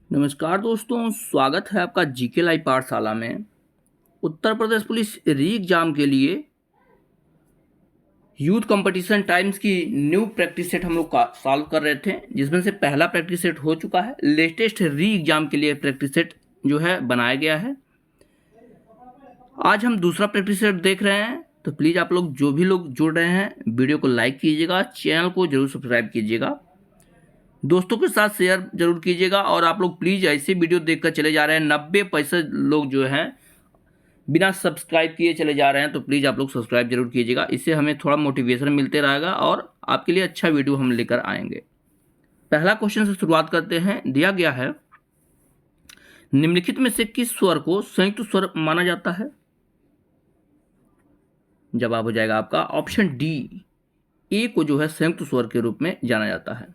नमस्कार दोस्तों, स्वागत है आपका जीके लाइव पाठशाला में। उत्तर प्रदेश पुलिस री एग्जाम के लिए यूथ कंपटीशन टाइम्स की न्यू प्रैक्टिस सेट हम लोग सॉल्व कर रहे थे, जिसमें से पहला प्रैक्टिस सेट हो चुका है। लेटेस्ट री एग्जाम के लिए प्रैक्टिस सेट जो है बनाया गया है। आज हम दूसरा प्रैक्टिस सेट देख रहे हैं, तो प्लीज़ आप लोग जो भी लोग जुड़ रहे हैं वीडियो को लाइक कीजिएगा, चैनल को जरूर सब्सक्राइब कीजिएगा, दोस्तों के साथ शेयर जरूर कीजिएगा। और आप लोग प्लीज़ ऐसे वीडियो देखकर चले जा रहे हैं, 90% लोग जो हैं बिना सब्सक्राइब किए चले जा रहे हैं, तो प्लीज़ आप लोग सब्सक्राइब जरूर कीजिएगा। इससे हमें थोड़ा मोटिवेशन मिलते रहेगा और आपके लिए अच्छा वीडियो हम लेकर आएंगे। पहला क्वेश्चन से शुरुआत करते हैं। दिया गया है, निम्नलिखित में से किस स्वर को संयुक्त स्वर माना जाता है? जवाब हो जाएगा आपका ऑप्शन डी, ए को जो है संयुक्त स्वर के रूप में जाना जाता है।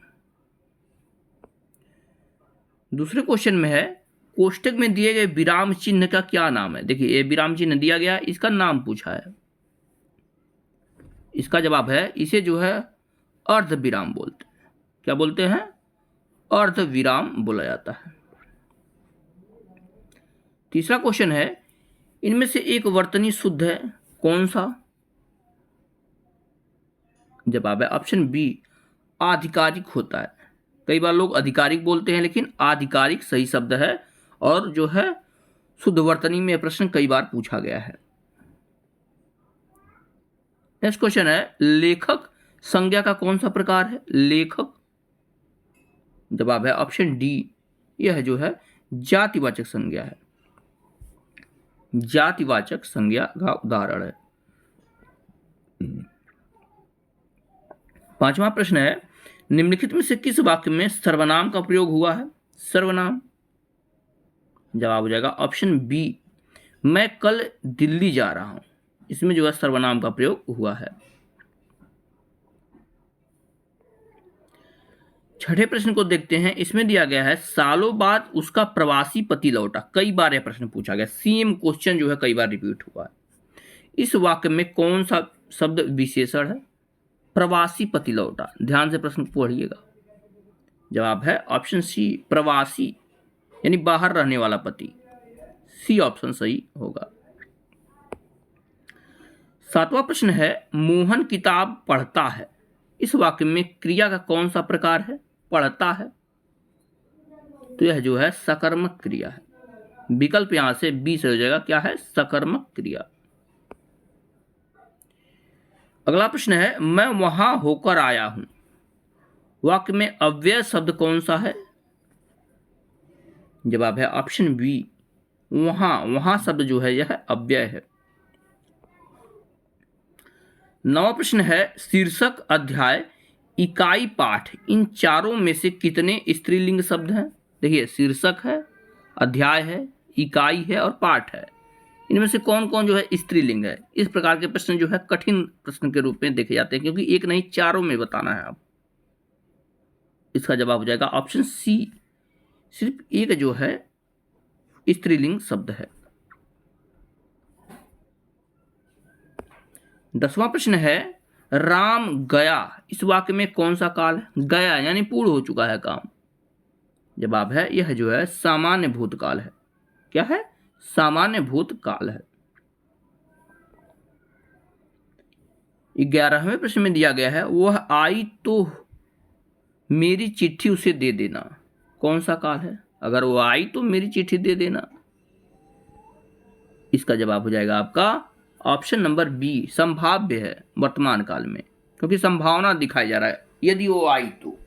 दूसरे क्वेश्चन में है, कोष्टक में दिए गए विराम चिन्ह का क्या नाम है? देखिए, ये विराम चिन्ह दिया गया है, इसका नाम पूछा है। इसका जवाब है, इसे जो है अर्ध विराम बोलते हैं। क्या बोलते हैं? अर्ध विराम बोला जाता है। तीसरा क्वेश्चन है, इनमें से एक वर्तनी शुद्ध है, कौन सा? जवाब है ऑप्शन बी, आधिकारिक होता है। कई बार लोग आधिकारिक बोलते हैं, लेकिन आधिकारिक सही शब्द है। और जो है शुद्ध वर्तनी में प्रश्न कई बार पूछा गया है। नेक्स्ट क्वेश्चन है, लेखक संज्ञा का कौन सा प्रकार है? लेखक, जवाब है ऑप्शन डी, यह जो है जातिवाचक संज्ञा है। जातिवाचक संज्ञा का उदाहरण है। पांचवा प्रश्न है, निम्नलिखित में से किस वाक्य में सर्वनाम का प्रयोग हुआ है? सर्वनाम, जवाब हो जाएगा ऑप्शन बी, मैं कल दिल्ली जा रहा हूं। इसमें जो है सर्वनाम का प्रयोग हुआ है। छठे प्रश्न को देखते हैं। इसमें दिया गया है, सालों बाद उसका प्रवासी पति लौटा। कई बार यह प्रश्न पूछा गया, सेम क्वेश्चन जो है कई बार रिपीट हुआ है। इस वाक्य में कौन सा शब्द विशेषण है? प्रवासी पति लौटा। ध्यान से प्रश्न पढ़िएगा। जवाब है ऑप्शन सी, प्रवासी यानी बाहर रहने वाला पति। सी ऑप्शन सही होगा। सातवां प्रश्न है, मोहन किताब पढ़ता है। इस वाक्य में क्रिया का कौन सा प्रकार है? पढ़ता है, तो यह जो है सकर्मक क्रिया है। विकल्प यहां से बी से हो जाएगा, क्या है? सकर्मक क्रिया। अगला प्रश्न है, मैं वहां होकर आया हूं। वाक्य में अव्यय शब्द कौन सा है? जवाब है ऑप्शन बी, वहां। वहां शब्द जो है यह अव्यय है। नवा प्रश्न है, शीर्षक, अध्याय, इकाई, पाठ, इन चारों में से कितने स्त्रीलिंग शब्द हैं? देखिए, शीर्षक है, अध्याय है, इकाई है और पाठ है। इनमें से कौन कौन जो है स्त्रीलिंग है? इस प्रकार के प्रश्न जो है कठिन प्रश्न के रूप में देखे जाते हैं, क्योंकि एक नहीं चारों में बताना है आप। इसका जवाब हो जाएगा ऑप्शन सी, सिर्फ एक जो है स्त्रीलिंग शब्द है। 10वां प्रश्न है, राम गया। इस वाक्य में कौन सा काल है? गया यानी पूर्ण हो चुका है काम। जवाब है, यह जो है सामान्य भूतकाल है। क्या है? सामान्य भूतकाल है। 11वें प्रश्न में दिया गया है, वह आई तो मेरी चिट्ठी उसे दे देना। कौन सा काल है? अगर वो आई तो मेरी चिट्ठी दे देना। इसका जवाब हो जाएगा आपका ऑप्शन नंबर बी, संभाव्य है वर्तमान काल में, क्योंकि संभावना दिखाई जा रहा है यदि वो आई तो।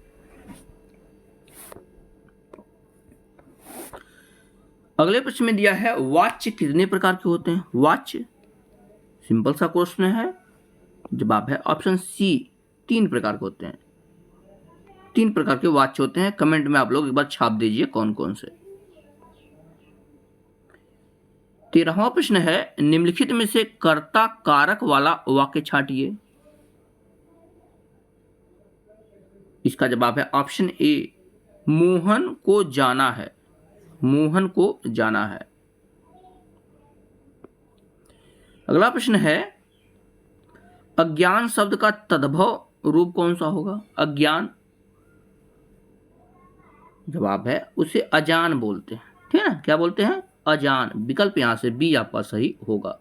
अगले प्रश्न में दिया है, वाच्य कितने प्रकार के होते हैं? वाच्य, सिंपल सा क्वेश्चन है। जवाब है ऑप्शन सी, 3 प्रकार के होते हैं। 3 प्रकार के वाच्य होते हैं। कमेंट में आप लोग एक बार छाप दीजिए कौन कौन से। 13वां प्रश्न है, निम्नलिखित में से कर्ता कारक वाला वाक्य छांटिए। इसका जवाब है ऑप्शन ए, मोहन को जाना है। मोहन को जाना है। अगला प्रश्न है, अज्ञान शब्द का तद्भव रूप कौन सा होगा? अज्ञान, जवाब है उसे अजान बोलते हैं। ठीक है ना, क्या बोलते हैं? अजान। विकल्प यहां से बी आपका सही होगा।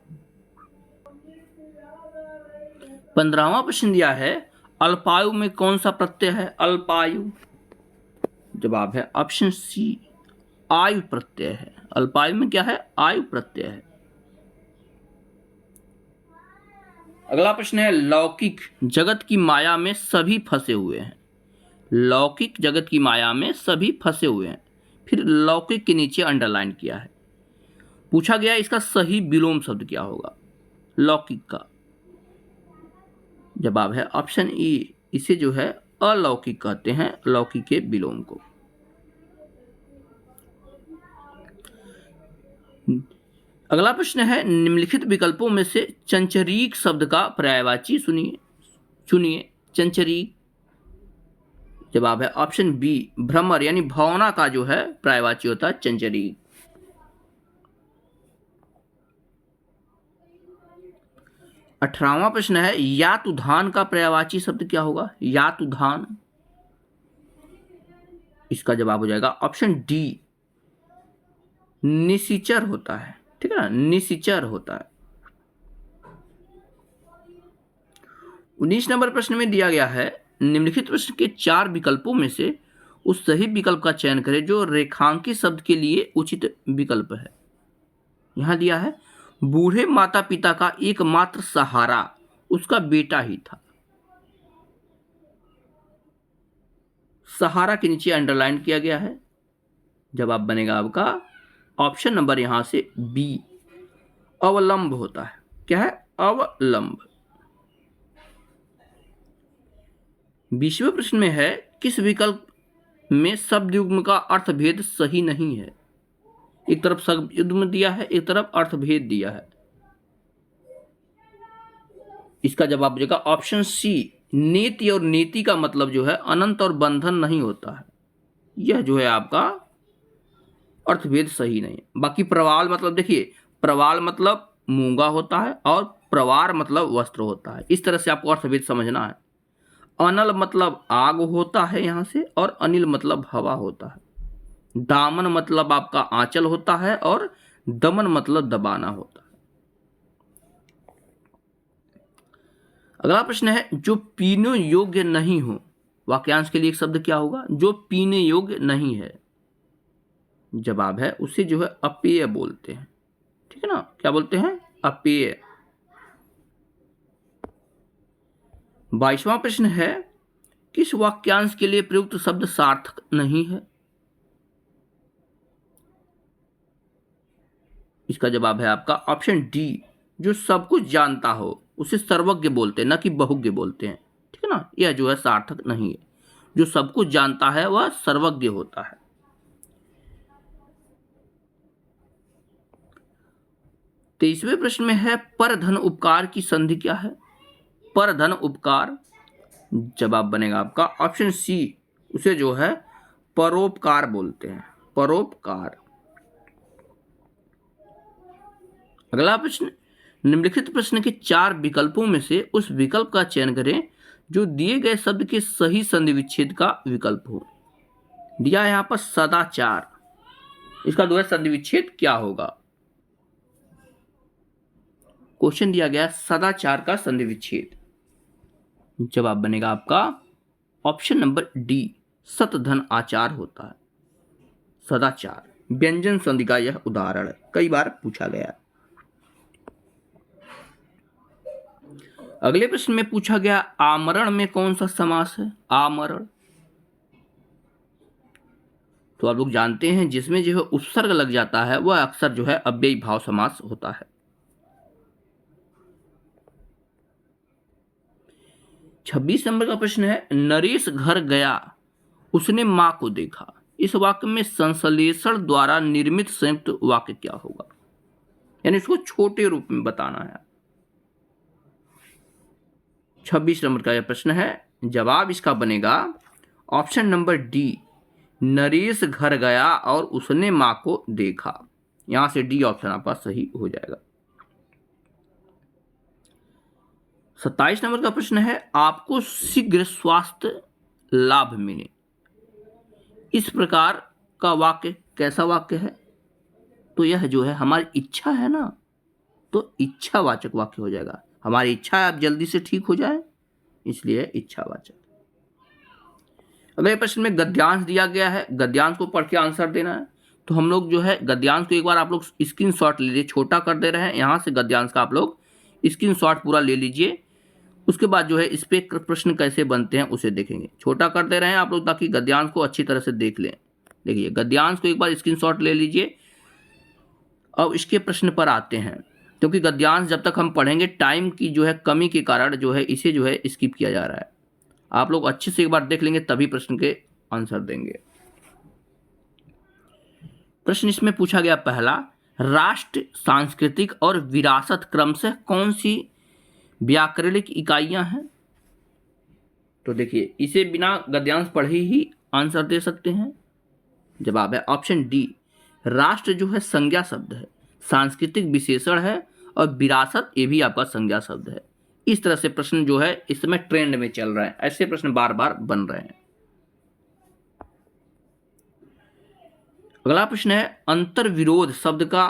15वां प्रश्न दिया है, अल्पायु में कौन सा प्रत्यय है? अल्पायु, जवाब है ऑप्शन सी, आयु प्रत्यय है। अल्पायु में क्या है? आयु प्रत्यय है। अगला प्रश्न है, लौकिक जगत की माया में सभी फंसे हुए हैं। लौकिक जगत की माया में सभी फंसे हुए हैं, फिर लौकिक के नीचे अंडरलाइन किया है। पूछा गया इसका सही विलोम शब्द क्या होगा लौकिक का? जवाब है ऑप्शन ई, इसे जो है अलौकिक कहते हैं, लौकिक के विलोम को। अगला प्रश्न है, निम्नलिखित विकल्पों में से चंचरीक शब्द का पर्यायवाची चुनिए। चंचरीक, जवाब है ऑप्शन बी, भ्रमर यानी भावना का जो है पर्यायवाची होता है चंचरीक। 18वां प्रश्न है, यातुधान का पर्यायवाची शब्द क्या होगा? यातुधान, इसका जवाब हो जाएगा ऑप्शन डी, निशिचर होता है। ठीक है ना, निशिचर होता है। 19 नंबर प्रश्न में दिया गया है, निम्नलिखित प्रश्न के 4 विकल्पों में से उस सही विकल्प का चयन करें जो रेखांकित शब्द के लिए उचित विकल्प है। यहां दिया है, बूढ़े माता पिता का एकमात्र सहारा उसका बेटा ही था। सहारा के नीचे अंडरलाइन किया गया है। जवाब बनेगा आपका ऑप्शन नंबर यहां से बी, अवलंब होता है। क्या है? अवलंब। 20वें प्रश्न में है, किस विकल्प में शब्द युग्म का अर्थभेद सही नहीं है? एक तरफ शब्द युग्म दिया है, एक तरफ अर्थभेद दिया है। इसका जवाब देगा ऑप्शन सी, नीति और नीति का मतलब जो है अनंत और बंधन नहीं होता है। यह जो है आपका अर्थभेद सही नहीं है। बाकी प्रवाल मतलब, देखिए प्रवाल मतलब मूंगा होता है और प्रवार मतलब वस्त्र होता है। इस तरह से आपको अर्थभेद समझना है। अनल मतलब आग होता है यहां से, और अनिल मतलब हवा होता है। दामन मतलब आपका आंचल होता है, और दमन मतलब दबाना होता है। अगला प्रश्न है, जो पीने योग्य नहीं हो, वाक्यांश के लिए एक शब्द क्या होगा? जो पीने योग्य नहीं है। जवाब है उसे जो है अपेय बोलते हैं। ठीक है ना, क्या बोलते हैं? अपेय। 22वां प्रश्न है, किस वाक्यांश के लिए प्रयुक्त शब्द सार्थक नहीं है? इसका जवाब है आपका ऑप्शन डी, जो सब कुछ जानता हो उसे सर्वज्ञ बोलते हैं, न कि बहुज्ञ बोलते हैं। ठीक है ना, यह जो है सार्थक नहीं है। जो सब कुछ जानता है वह सर्वज्ञ होता है। 23वें प्रश्न में है, परधन उपकार की संधि क्या है? परधन उपकार, जवाब बनेगा आपका ऑप्शन सी, उसे जो है परोपकार बोलते हैं। परोपकार। अगला प्रश्न, निम्नलिखित प्रश्न के 4 विकल्पों में से उस विकल्प का चयन करें जो दिए गए शब्द के सही संधि विच्छेद का विकल्प हो। दिया है यहां पर सदाचार, इसका जो है संधि विच्छेद क्या होगा? क्वेश्चन दिया गया सदाचार का संधि विच्छेद। जवाब बनेगा आपका ऑप्शन नंबर डी, सतधन आचार होता है। सदाचार व्यंजन संधि का यह उदाहरण है, कई बार पूछा गया। अगले प्रश्न में पूछा गया, आमरण में कौन सा समास है? आमरण, तो आप लोग जानते हैं जिसमें जो है उपसर्ग लग जाता है वह अक्सर जो है अव्ययी भाव समास होता है। 26 नंबर का प्रश्न है, नरेश घर गया उसने मां को देखा। इस वाक्य में संश्लेषण द्वारा निर्मित संयुक्त वाक्य क्या होगा? यानी इसको छोटे रूप में बताना है। 26 नंबर का यह प्रश्न है, जवाब इसका बनेगा ऑप्शन नंबर डी, नरेश घर गया और उसने मां को देखा। यहां से डी ऑप्शन आपका सही हो जाएगा। 27 नंबर का प्रश्न है, आपको शीघ्र स्वास्थ्य लाभ मिले। इस प्रकार का वाक्य कैसा वाक्य है? तो यह जो है हमारी इच्छा है ना, तो इच्छावाचक वाक्य हो जाएगा। हमारी इच्छा है आप जल्दी से ठीक हो जाए, इसलिए इच्छावाचक। अगले प्रश्न में गद्यांश दिया गया है, गद्यांश को पढ़ के आंसर देना है। तो हम लोग जो है गद्यांश को एक बार आप लोग स्क्रीनशॉट ले लीजिए, छोटा कर दे रहे हैं यहाँ से गद्यांश का आप लोग स्क्रीनशॉट पूरा ले लीजिए। उसके बाद जो है इस पे प्रश्न कैसे बनते हैं उसे देखेंगे। छोटा कर दे रहे हैं आप लोग ताकि गद्यांश को अच्छी तरह से देख लें। देखिए गद्यांश को एक बार स्क्रीनशॉट ले लीजिए। अब इसके प्रश्न पर आते हैं, क्योंकि गद्यांश जब तक हम पढ़ेंगे टाइम की जो है कमी के कारण जो है इसे जो है स्किप किया जा रहा है। आप लोग अच्छे से एक बार देख लेंगे तभी प्रश्न के आंसर देंगे। प्रश्न इसमें पूछा गया पहला, राष्ट्र, सांस्कृतिक और विरासत क्रमशः कौन सी व्याकरणिक इकाइयां हैं? तो देखिए इसे बिना गद्यांश पढ़े ही आंसर दे सकते हैं। जवाब है ऑप्शन डी, राष्ट्र जो है संज्ञा शब्द है, सांस्कृतिक विशेषण है और विरासत ये भी आपका संज्ञा शब्द है। इस तरह से प्रश्न जो है इस समय ट्रेंड में चल रहा है, ऐसे प्रश्न बार बार बन रहे हैं। अगला प्रश्न है, अंतर्विरोध शब्द का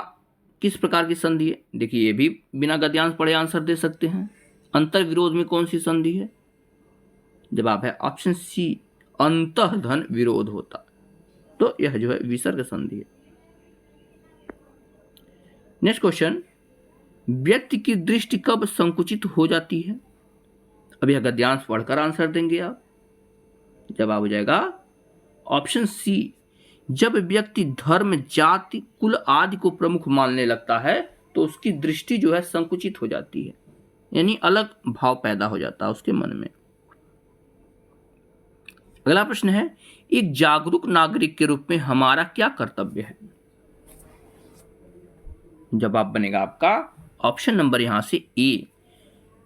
किस प्रकार की संधि है? देखिए ये भी बिना गद्यांश पढ़े आंसर दे सकते हैं। अंतर्विरोध में कौन सी संधि है? जवाब है ऑप्शन सी, अंतःधन विरोध होता, तो यह जो है विसर्ग संधि है। नेक्स्ट क्वेश्चन, व्यक्ति की दृष्टि कब संकुचित हो जाती है? अब यह गद्यांश पढ़कर आंसर देंगे आप। जवाब हो जाएगा ऑप्शन सी, जब व्यक्ति धर्म, जाति, कुल आदि को प्रमुख मानने लगता है तो उसकी दृष्टि जो है संकुचित हो जाती है, यानी अलग भाव पैदा हो जाता है उसके मन में। अगला प्रश्न है, एक जागरूक नागरिक के रूप में हमारा क्या कर्तव्य है? जवाब बनेगा आपका ऑप्शन नंबर यहां से ए,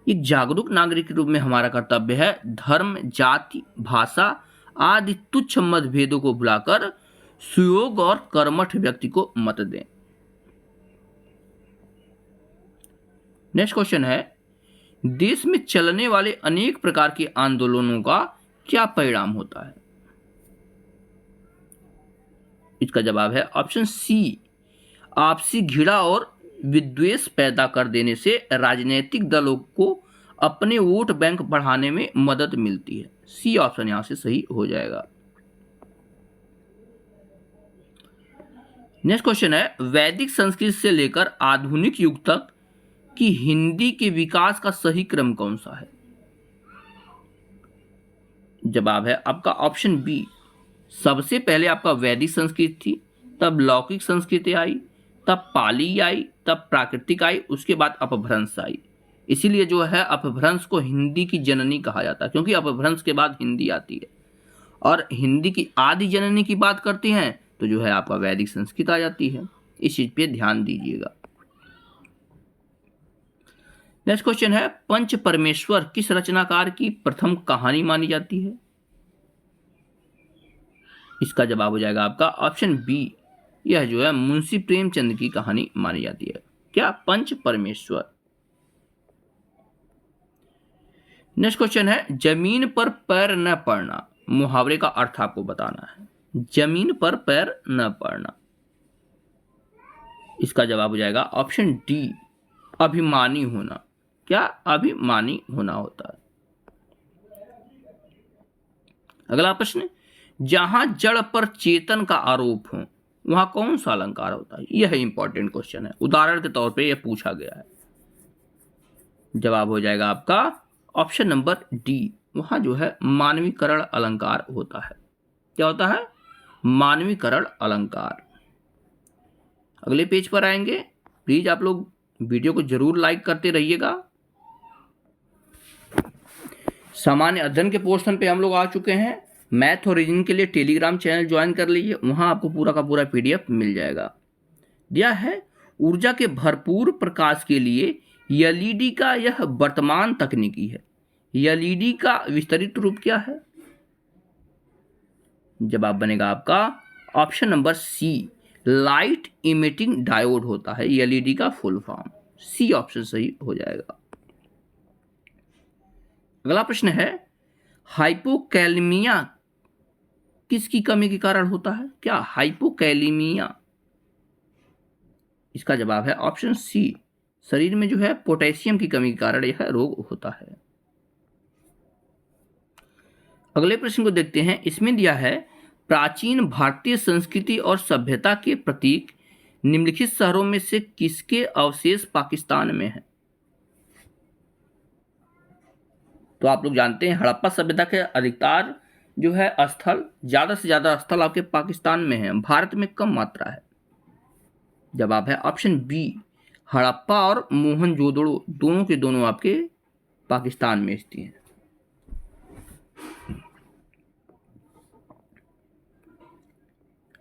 एक जागरूक नागरिक के रूप में हमारा कर्तव्य है धर्म, जाति, भाषा आदि तुच्छ मतभेदों को भुलाकर सुयोग और कर्मठ व्यक्ति को मत दें। नेक्स्ट क्वेश्चन है, देश में चलने वाले अनेक प्रकार के आंदोलनों का क्या परिणाम होता है? इसका जवाब है ऑप्शन सी, आपसी घृणा और विद्वेष पैदा कर देने से राजनीतिक दलों को अपने वोट बैंक बढ़ाने में मदद मिलती है। सी ऑप्शन यहां से सही हो जाएगा। नेक्स्ट क्वेश्चन है, वैदिक संस्कृत से लेकर आधुनिक युग तक की हिंदी के विकास का सही क्रम कौन सा है? जवाब है आपका ऑप्शन बी, सबसे पहले आपका वैदिक संस्कृत थी, तब लौकिक संस्कृति आई, तब पाली आई, तब प्राकृतिक आई, उसके बाद अपभ्रंश आई। इसीलिए जो है अपभ्रंश को हिंदी की जननी कहा जाता है, क्योंकि अपभ्रंश के बाद हिंदी आती है। और हिंदी की आदि जननी की बात करते हैं तो जो है आपका वैदिक संस्कृत आ जाती है। इस चीज पे ध्यान दीजिएगा। नेक्स्ट क्वेश्चन है, पंच परमेश्वर किस रचनाकार की प्रथम कहानी मानी जाती है? इसका जवाब हो जाएगा आपका ऑप्शन बी, यह जो है मुंशी प्रेमचंद की कहानी मानी जाती है। क्या? पंच परमेश्वर। नेक्स्ट क्वेश्चन है, जमीन पर पैर न पड़ना, मुहावरे का अर्थ आपको बताना है। जमीन पर पैर न पड़ना, इसका जवाब हो जाएगा ऑप्शन डी, अभिमानी होना। क्या? अभिमानी होना होता है। अगला प्रश्न, जहां जड़ पर चेतन का आरोप हो वहां कौन सा अलंकार होता है? यह इंपॉर्टेंट क्वेश्चन है, उदाहरण के तौर पे यह पूछा गया है। जवाब हो जाएगा आपका ऑप्शन नंबर डी, वहां जो है मानवीकरण अलंकार होता है। क्या होता है? मानवीकरण अलंकार। अगले पेज पर आएंगे, प्लीज आप लोग वीडियो को जरूर लाइक करते रहिएगा। सामान्य अध्ययन के पोर्शन पे हम लोग आ चुके हैं। मैथ और रीजनिंग के लिए टेलीग्राम चैनल ज्वाइन कर लीजिए, वहां आपको पूरा का पूरा पीडीएफ मिल जाएगा। दिया है, ऊर्जा के भरपूर प्रकाश के लिए एलईडी का यह वर्तमान तकनीकी है। एलईडी का विस्तृत रूप क्या है? जवाब बनेगा आपका option number C, light emitting diode होता है एलईडी का फुल फॉर्म। सी ऑप्शन सही हो जाएगा। अगला प्रश्न है, हाइपोकैलेमिया किसकी कमी के कारण होता है? क्या हाइपोकैलेमिया? इसका जवाब है ऑप्शन सी, शरीर में जो है पोटेशियम की कमी के कारण यह रोग होता है। अगले प्रश्न को देखते हैं। इसमें दिया है प्राचीन भारतीय संस्कृति और सभ्यता के प्रतीक निम्नलिखित शहरों में से किसके अवशेष पाकिस्तान में है? तो आप लोग जानते हैं हड़प्पा सभ्यता के अधिकतर जो है स्थल, ज्यादा से ज्यादा स्थल आपके पाकिस्तान में है, भारत में कम मात्रा है। जवाब है ऑप्शन बी, हड़प्पा और मोहनजोदड़ो दोनों के दोनों आपके पाकिस्तान में स्थित हैं।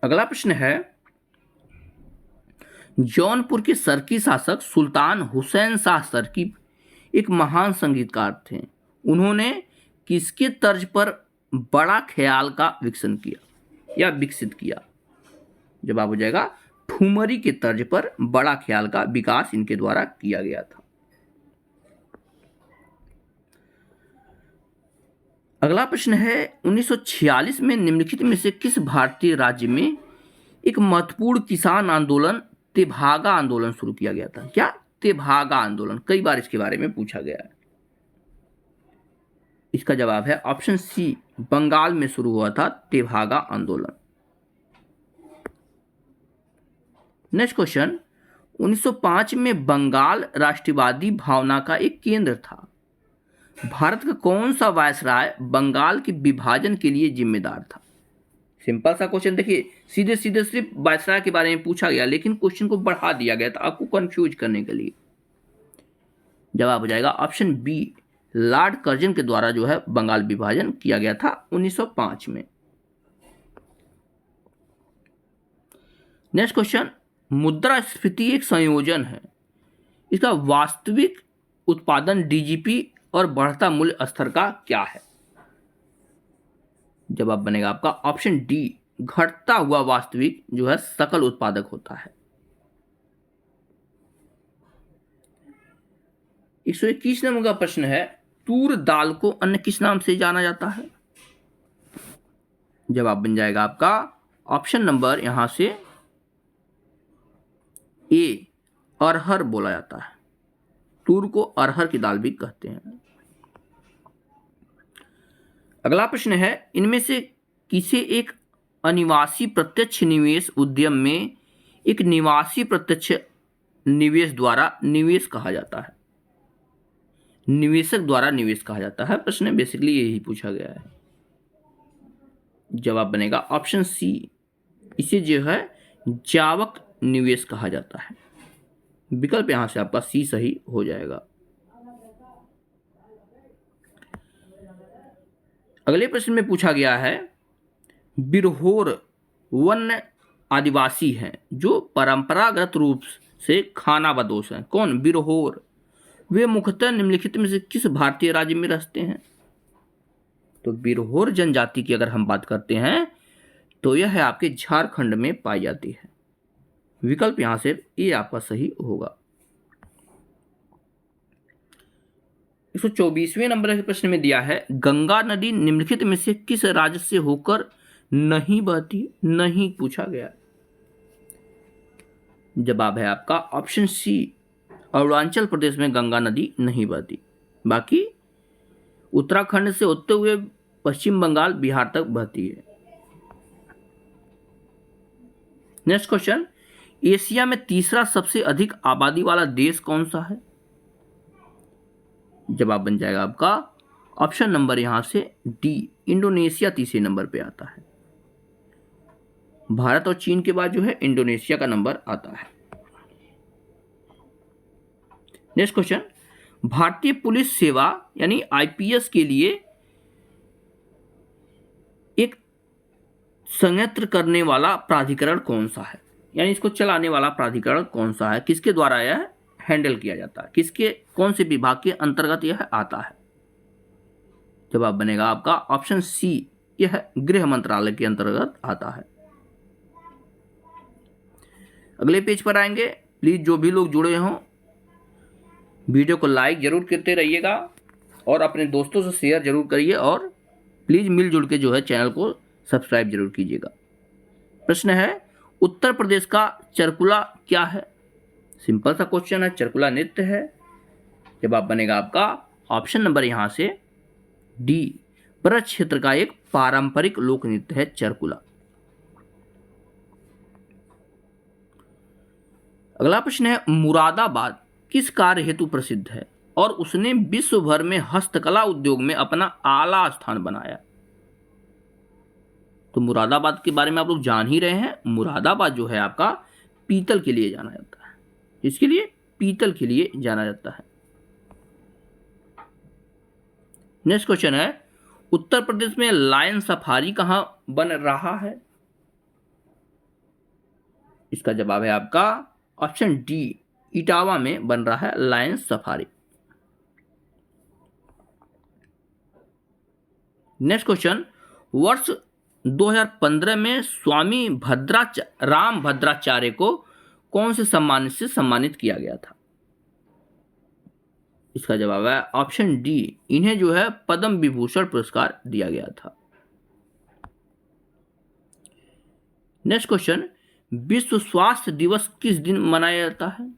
अगला प्रश्न है, जौनपुर के सरकी शासक सुल्तान हुसैन शाह सरकी एक महान संगीतकार थे। उन्होंने किसके तर्ज पर बड़ा ख्याल का विकसन किया या विकसित किया? जवाब हो जाएगा ठुमरी के तर्ज पर बड़ा ख्याल का विकास इनके द्वारा किया गया था। अगला प्रश्न है, 1946 में निम्नलिखित में से किस भारतीय राज्य में एक महत्वपूर्ण किसान आंदोलन तेभागा आंदोलन शुरू किया गया था? क्या? तेभागा आंदोलन। कई बार इसके बारे में पूछा गया है। इसका जवाब है ऑप्शन सी, बंगाल में शुरू हुआ था तेभागा आंदोलन। नेक्स्ट क्वेश्चन, 1905 में बंगाल राष्ट्रवादी भावना का एक केंद्र था। भारत का कौन सा वायसराय बंगाल के विभाजन के लिए जिम्मेदार था? सिंपल सा क्वेश्चन, देखिए सीधे सीधे सिर्फ वायसराय के बारे में पूछा गया, लेकिन क्वेश्चन को बढ़ा दिया गया था आपको कंफ्यूज करने के लिए। जवाब हो जाएगा ऑप्शन बी, लॉर्ड कर्जन के द्वारा जो है बंगाल विभाजन किया गया था 1905 में। नेक्स्ट क्वेश्चन, मुद्रास्फीति एक संयोजन है, इसका वास्तविक उत्पादन डीजीपी और बढ़ता मूल्य स्तर का क्या है? जवाब बनेगा आपका ऑप्शन डी, घटता हुआ वास्तविक जो है सकल उत्पादक होता है। 121 नंबर का प्रश्न है, तूर दाल को अन्य किस नाम से जाना जाता है? जवाब बन जाएगा आपका ऑप्शन नंबर यहां से ए, अरहर बोला जाता है। तूर को अरहर की दाल भी कहते हैं। अगला प्रश्न है, इनमें से किसे एक अनिवासी प्रत्यक्ष निवेश उद्यम में एक निवासी प्रत्यक्ष निवेश द्वारा निवेश कहा जाता है? निवेशक द्वारा निवेश कहा जाता है। प्रश्न में बेसिकली यही पूछा गया है। जवाब बनेगा ऑप्शन सी, इसे जो है जावक निवेश कहा जाता है। विकल्प यहां से आपका सी सही हो जाएगा। अगले प्रश्न में पूछा गया है, बिरहोर वन्य आदिवासी हैं जो परंपरागत रूप से खानाबदोश हैं। कौन? बिरहोर। वे मुख्यतः निम्नलिखित में से किस भारतीय राज्य में रहते हैं? तो बिरहोर जनजाति की अगर हम बात करते हैं तो यह है आपके झारखंड में पाई जाती है। विकल्प यहां से ये आपका सही होगा। 124वें नंबर के प्रश्न में दिया है, गंगा नदी निम्नलिखित में से किस राज्य से होकर नहीं बहती? नहीं पूछा गया। जवाब है आपका ऑप्शन सी, अरुणाचल प्रदेश में गंगा नदी नहीं बहती, बाकी उत्तराखंड से होते हुए पश्चिम बंगाल, बिहार तक बहती है। नेक्स्ट क्वेश्चन, एशिया में तीसरा सबसे अधिक आबादी वाला देश कौन सा है? जवाब बन जाएगा आपका ऑप्शन नंबर यहां से डी, इंडोनेशिया तीसरे नंबर पे आता है। भारत और चीन के बाद जो है इंडोनेशिया का नंबर आता है। नेक्स्ट क्वेश्चन, भारतीय पुलिस सेवा यानी आईपीएस के लिए एक संयंत्र करने वाला प्राधिकरण कौन सा है? यानी इसको चलाने वाला प्राधिकरण कौन सा है? किसके द्वारा यह हैंडल किया जाता है? किसके, कौन से विभाग के अंतर्गत यह आता है? जवाब बनेगा आपका ऑप्शन सी, यह गृह मंत्रालय के अंतर्गत आता है। अगले पेज पर आएंगे। प्लीज जो भी लोग जुड़े हों वीडियो को लाइक जरूर करते रहिएगा और अपने दोस्तों से शेयर जरूर करिए और प्लीज मिलजुल के जो है चैनल को सब्सक्राइब जरूर कीजिएगा। प्रश्न है, उत्तर प्रदेश का चरकुला क्या है? सिंपल सा क्वेश्चन है, चरकुला नृत्य है। जवाब बनेगा आपका ऑप्शन नंबर यहां से डी, ब्रज क्षेत्र का एक पारंपरिक लोक नृत्य है चरकुला। अगला प्रश्न है, मुरादाबाद किस कार्य हेतु प्रसिद्ध है और उसने विश्व भर में हस्तकला उद्योग में अपना आला स्थान बनाया? तो मुरादाबाद के बारे में आप लोग जान ही रहे हैं। मुरादाबाद जो है आपका पीतल के लिए जाना जाता है। इसके लिए पीतल के लिए जाना जाता है। नेक्स्ट क्वेश्चन है, उत्तर प्रदेश में लायन सफारी कहां बन रहा है? इसका जवाब है आपका ऑप्शन डी, इटावा में बन रहा है लायन सफारी। नेक्स्ट क्वेश्चन, वर्ष 2015 में स्वामी राम भद्राचार्य को कौन से सम्मान से सम्मानित किया गया था? इसका जवाब है ऑप्शन डी, इन्हें जो है पद्म विभूषण पुरस्कार दिया गया था। नेक्स्ट क्वेश्चन, विश्व स्वास्थ्य दिवस किस दिन मनाया जाता है?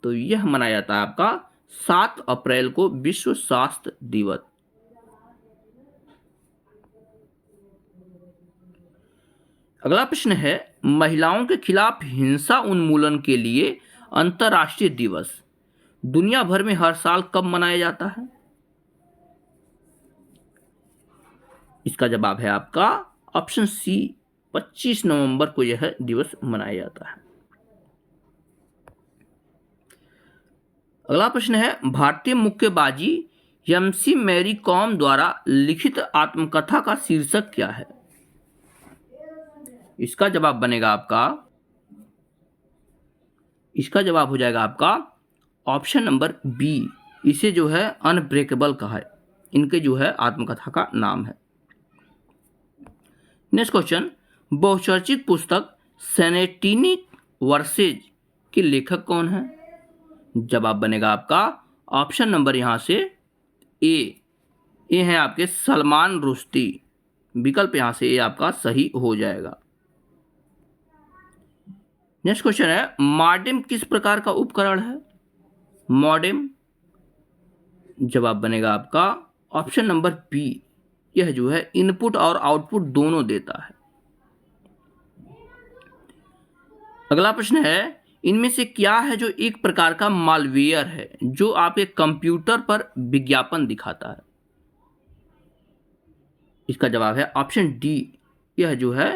तो यह मनाया जाता है आपका 7 अप्रैल को विश्व स्वास्थ्य दिवस। अगला प्रश्न है, महिलाओं के खिलाफ हिंसा उन्मूलन के लिए अंतर्राष्ट्रीय दिवस दुनिया भर में हर साल कब मनाया जाता है? इसका जवाब है आपका ऑप्शन सी, 25 नवंबर को यह दिवस मनाया जाता है। अगला प्रश्न है, भारतीय मुक्केबाजी एमसी मैरी कॉम द्वारा लिखित आत्मकथा का शीर्षक क्या है? इसका जवाब बनेगा आपका, इसका जवाब हो जाएगा आपका ऑप्शन नंबर बी, इसे जो है अनब्रेकेबल कहा है। इनके जो है आत्मकथा का नाम है। नेक्स्ट क्वेश्चन, बहुचर्चित पुस्तक सेनेटिनिक वर्सेज के लेखक कौन है? जवाब बनेगा आपका ऑप्शन नंबर यहां से ए है आपके सलमान रुश्दी। विकल्प यहां से ए आपका सही हो जाएगा। नेक्स्ट क्वेश्चन है, मॉडेम किस प्रकार का उपकरण है? मॉडेम, जवाब बनेगा आपका ऑप्शन नंबर बी, यह जो है इनपुट और आउटपुट दोनों देता है। अगला प्रश्न है, इनमें से क्या है जो एक प्रकार का मालवेयर है जो आपके कंप्यूटर पर विज्ञापन दिखाता है? इसका जवाब है ऑप्शन डी, यह जो है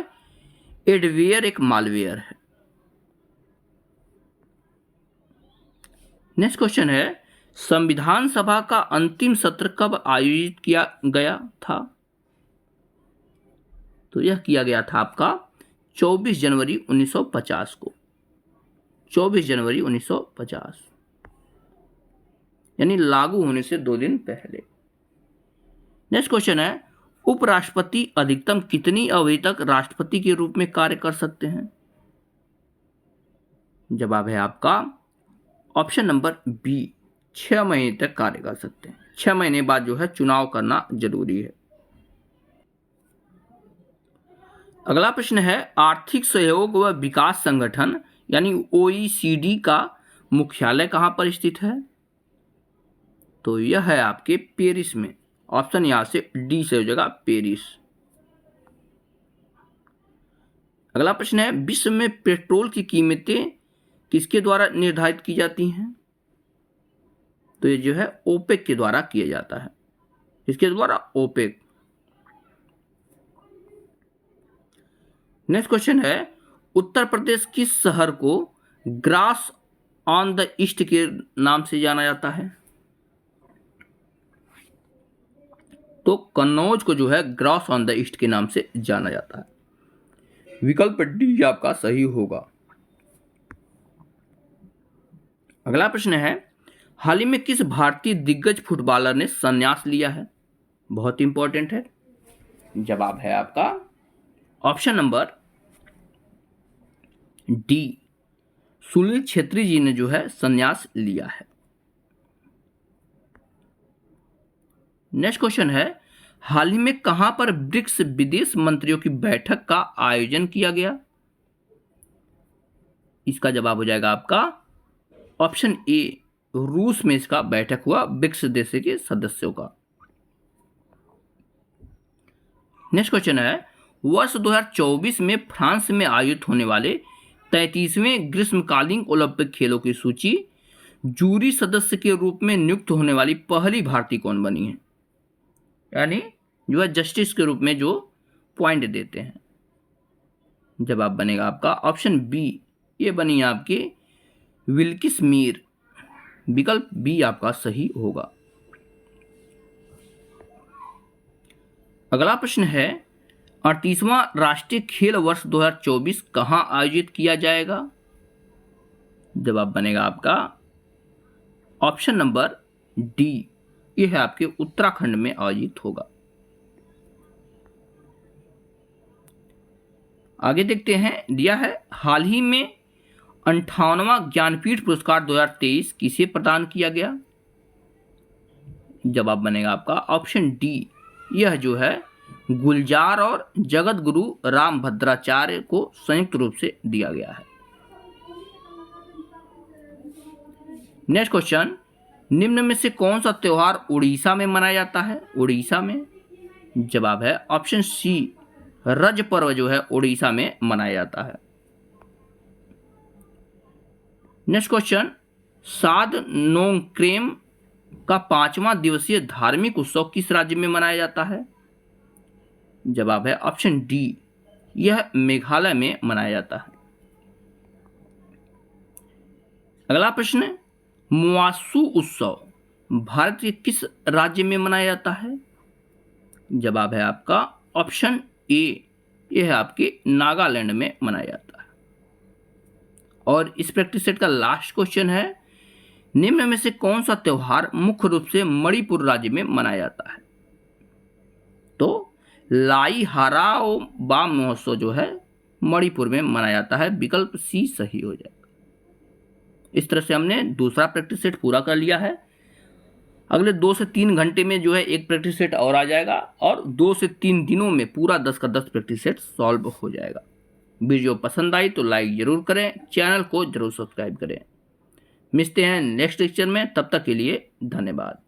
एडवेयर एक मालवेयर है। नेक्स्ट क्वेश्चन है, संविधान सभा का अंतिम सत्र कब आयोजित किया गया था? तो यह किया गया था आपका 24 जनवरी 1950 को। 24 जनवरी 1950 यानी लागू होने से 2 दिन पहले। नेक्स्ट क्वेश्चन है, उपराष्ट्रपति अधिकतम कितनी अवधि तक राष्ट्रपति के रूप में कार्य कर सकते हैं? जवाब है आपका ऑप्शन नंबर बी, 6 महीने तक कार्य कर सकते हैं। 6 महीने बाद जो है चुनाव करना जरूरी है। अगला प्रश्न है, आर्थिक सहयोग व विकास संगठन यानी OECD का मुख्यालय कहां पर स्थित है? तो यह है आपके पेरिस में। ऑप्शन यहां से डी से हो जाएगा, पेरिस। अगला प्रश्न है, विश्व में पेट्रोल की कीमतें किसके द्वारा निर्धारित की जाती हैं? तो ये जो है ओपेक के द्वारा किया जाता है। इसके द्वारा ओपेक। नेक्स्ट क्वेश्चन है, उत्तर प्रदेश किस शहर को ग्रास ऑन द ईस्ट के नाम से जाना जाता है? तो कन्नौज को जो है ग्रास ऑन द ईस्ट के नाम से जाना जाता है। विकल्प डी आपका सही होगा। अगला प्रश्न है, हाल ही में किस भारतीय दिग्गज फुटबॉलर ने संन्यास लिया है? बहुत इंपॉर्टेंट है। जवाब है आपका option number D, Sunil Chhetri ji ने जो है संन्यास लिया है। नेक्स्ट क्वेश्चन है, हाल ही में कहां पर ब्रिक्स विदेश मंत्रियों की बैठक का आयोजन किया गया? इसका जवाब हो जाएगा आपका ऑप्शन ए, रूस में इसका बैठक हुआ ब्रिक्स देश के सदस्यों का। नेक्स्ट क्वेश्चन है, वर्ष 2024 में फ्रांस में आयोजित होने वाले 33वें ग्रीष्मकालीन ओलंपिक खेलों की सूची जूरी सदस्य के रूप में नियुक्त होने वाली पहली भारतीय कौन बनी है? यानी जो है जस्टिस के रूप में जो पॉइंट देते हैं। जवाब बनेगा आपका ऑप्शन बी, ये बनी आपकी विल्किस मीर। विकल्प बी आपका सही होगा। अगला प्रश्न है, 38वां राष्ट्रीय खेल वर्ष 2024 कहां आयोजित किया जाएगा? जवाब बनेगा आपका ऑप्शन नंबर डी, यह है आपके उत्तराखंड में आयोजित होगा। आगे देखते हैं, दिया है हाल ही में 58वां ज्ञानपीठ पुरस्कार 2023 किसे प्रदान किया गया? जवाब बनेगा आपका ऑप्शन डी, यह जो है गुलजार और जगत गुरु रामभद्राचार्य को संयुक्त रूप से दिया गया है। नेक्स्ट क्वेश्चन, निम्न में से कौन सा त्योहार उड़ीसा में मनाया जाता है? उड़ीसा में जवाब है ऑप्शन सी, रज पर्व जो है उड़ीसा में मनाया जाता है। नेक्स्ट क्वेश्चन, साद नोंगक्रेम का 5वां दिवसीय धार्मिक उत्सव किस राज्य में मनाया जाता है? जवाब है ऑप्शन डी, यह मेघालय में मनाया जाता है। अगला प्रश्न, मुआसू उत्सव भारत के किस राज्य में मनाया जाता है? जवाब है आपका ऑप्शन ए, यह है आपके नागालैंड में मनाया जाता है। और इस प्रैक्टिस सेट का लास्ट क्वेश्चन है, निम्न में से कौन सा त्योहार मुख्य रूप से मणिपुर राज्य में मनाया जाता है? तो लाई हाराओ बा महोत्सव जो है मणिपुर में मनाया जाता है। विकल्प सी सही हो जाएगा। इस तरह से हमने दूसरा प्रैक्टिस सेट पूरा कर लिया है। अगले 2 से 3 घंटे में जो है एक प्रैक्टिस सेट और आ जाएगा और 2 से 3 दिनों में पूरा 10 का 10 प्रैक्टिस सेट सॉल्व हो जाएगा। वीडियो पसंद आई तो लाइक जरूर करें, चैनल को जरूर सब्सक्राइब करें। मिलते हैं नेक्स्ट लेक्चर में, तब तक के लिए धन्यवाद।